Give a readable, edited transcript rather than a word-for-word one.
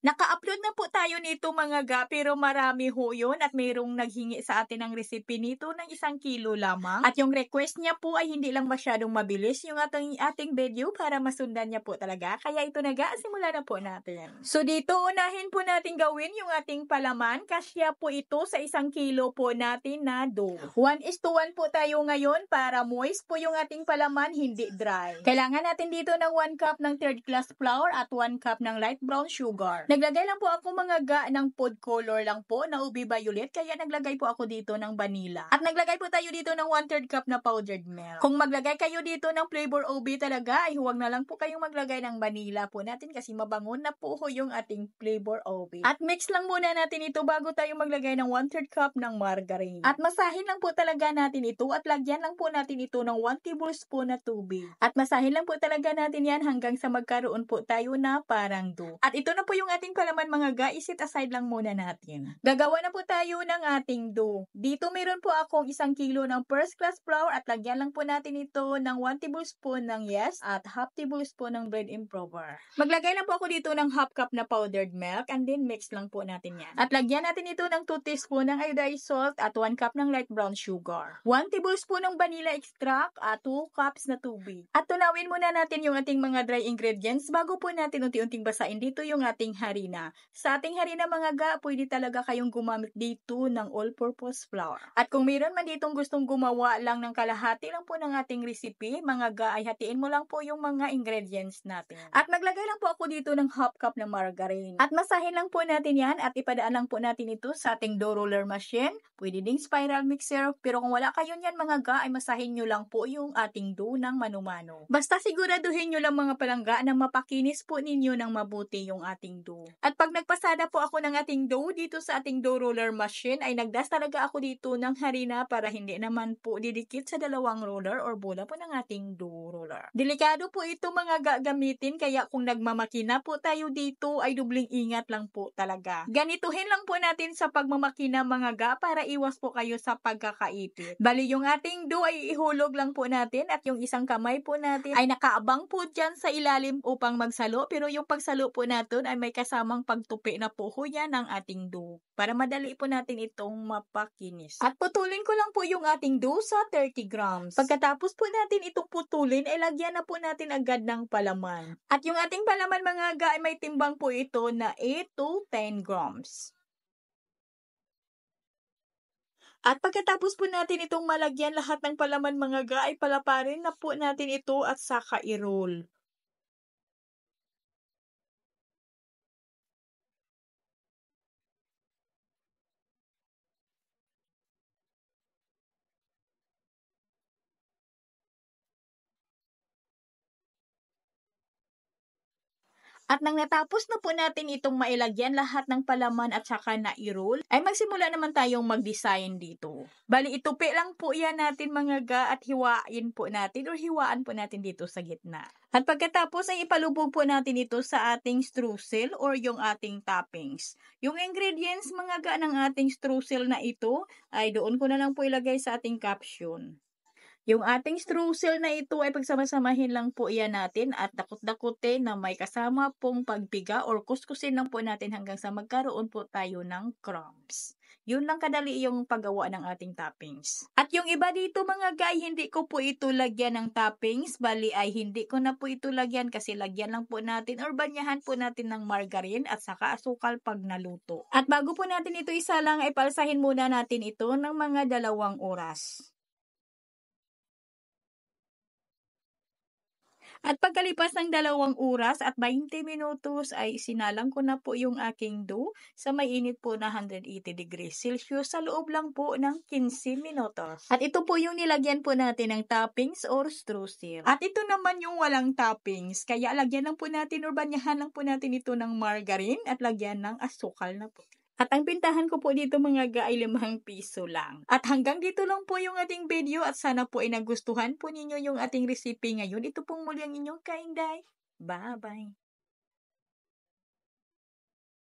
Naka-upload na po tayo nito mga ga, pero marami ho yun at mayroong naghingi sa atin ng recipe nito ng 1 kilo lamang. At yung request niya po ay hindi lang masyadong mabilis yung ating video para masundan niya po talaga. Kaya ito na ga, simulan na po natin. So dito unahin po natin gawin yung ating palaman. Kasya po ito sa 1 kilo po natin na dough. 1:1 po tayo ngayon para moist po yung ating palaman, hindi dry. Kailangan natin dito ng 1 cup ng 3rd class flour at 1 cup ng light brown sugar. Naglagay lang po ako mga ga ng food color lang po na ubi violet, kaya naglagay po ako dito ng vanilla. At naglagay po tayo dito ng 1/3 cup na powdered milk. Kung maglagay kayo dito ng flavor OB talaga, ay huwag na lang po kayong maglagay ng vanilla po natin kasi mabango na po yung ating flavor OB. At mix lang muna natin ito bago tayo maglagay ng 1/3 cup ng margarine. At masahin lang po talaga natin ito at lagyan lang po natin ito ng 1 tablespoon na tubig. At masahin lang po talaga natin yan hanggang sa magkaroon po tayo na parang dough. At ito na po yung ating palaman mga ga, isit aside lang muna natin. Gagawa na po tayo ng ating dough. Dito meron po akong 1 kilo ng 1st class flour at lagyan lang po natin ito ng 1 tablespoon ng yes at half tablespoon ng bread improver. Maglagay lang po ako dito ng half cup na powdered milk and then mix lang po natin yan. At lagyan natin ito ng 2 teaspoon ng iodized salt at 1 cup ng light brown sugar. 1 tablespoon ng vanilla extract at 2 cups na tubig. At tunawin muna natin yung ating mga dry ingredients bago po natin unti-unting basain dito yung ating harina. Sa ating harina mga ga, pwede talaga kayong gumamit dito ng all-purpose flour. At kung mayroon man ditong gustong gumawa lang ng kalahati lang po ng ating recipe, mga ga, ay hatiin mo lang po yung mga ingredients natin. At maglagay lang po ako dito ng half cup ng margarine. At masahin lang po natin yan at ipadaan lang po natin ito sa ating dough roller machine. Pwede ding spiral mixer, pero kung wala kayo yan mga ga, ay masahin nyo lang po yung ating dough ng mano-mano. Basta siguraduhin nyo lang mga palangga na mapakinis po ninyo ng mabuti yung ating dough. At pag nagpasada po ako ng ating dough dito sa ating dough roller machine, ay nagdas talaga ako dito ng harina para hindi naman po didikit sa dalawang roller or bola po ng ating dough roller. Delikado po ito mga gagamitin, kaya kung nagmamakina po tayo dito ay dubling ingat lang po talaga. Ganituhin lang po natin sa pagmamakina mga ga para iwas po kayo sa pagkakaipit. Bali yung ating dough ay ihulog lang po natin at yung isang kamay po natin ay nakaabang po dyan sa ilalim upang magsalo, pero yung pagsalo po natin ay may kasamang pagtupi na po yan ng ating dough para madali po natin itong mapakinis. At putulin ko lang po yung ating dough sa 30 grams. Pagkatapos po natin itong putulin, ay lagyan na po natin agad ng palaman. At yung ating palaman mga ga ay may timbang po ito na 8 to 10 grams. At pagkatapos po natin itong malagyan lahat ng palaman mga ga, ay palaparin na po natin ito at saka i-roll. At nang natapos na po natin itong mailagyan lahat ng palaman at saka na i-roll, ay magsimula naman tayong mag-design dito. Bali, itupi lang po yan natin mga ga at hiwain po natin or hiwaan po natin dito sa gitna. At pagkatapos ay ipalubog po natin ito sa ating streusel or yung ating toppings. Yung ingredients mga ga ng ating streusel na ito ay doon ko na lang po ilagay sa ating caption. Yung ating streusel na ito ay pagsamasamahin lang po iyan natin at dakot-dakutin na may kasama pong pagpiga or kuskusin lang po natin hanggang sa magkaroon po tayo ng crumbs. Yun lang kadali yung paggawa ng ating toppings. At yung iba dito mga guy, hindi ko po ito lagyan ng toppings. Bali ay hindi ko na po ito lagyan kasi lagyan lang po natin or banyahan po natin ng margarine at saka asukal pag naluto. At bago po natin ito isalang ay palsahin muna natin ito ng mga 2 oras. At pagkalipas ng 2 oras at 20 minutos ay sinalang ko na po yung aking dough sa mainit po na 180 degrees Celsius sa loob lang po ng 15 minutos. At ito po yung nilagyan po natin ng toppings or streusel. At ito naman yung walang toppings, kaya lagyan lang po natin or banyahan lang po natin ito ng margarine at lagyan ng asukal na po. At ang pintahan ko po dito mga ga ay 5 piso lang. At hanggang dito lang po yung ating video at sana po ay nagustuhan po ninyo yung ating recipe ngayon. Ito pong muli ang inyong Kainday. Bye-bye!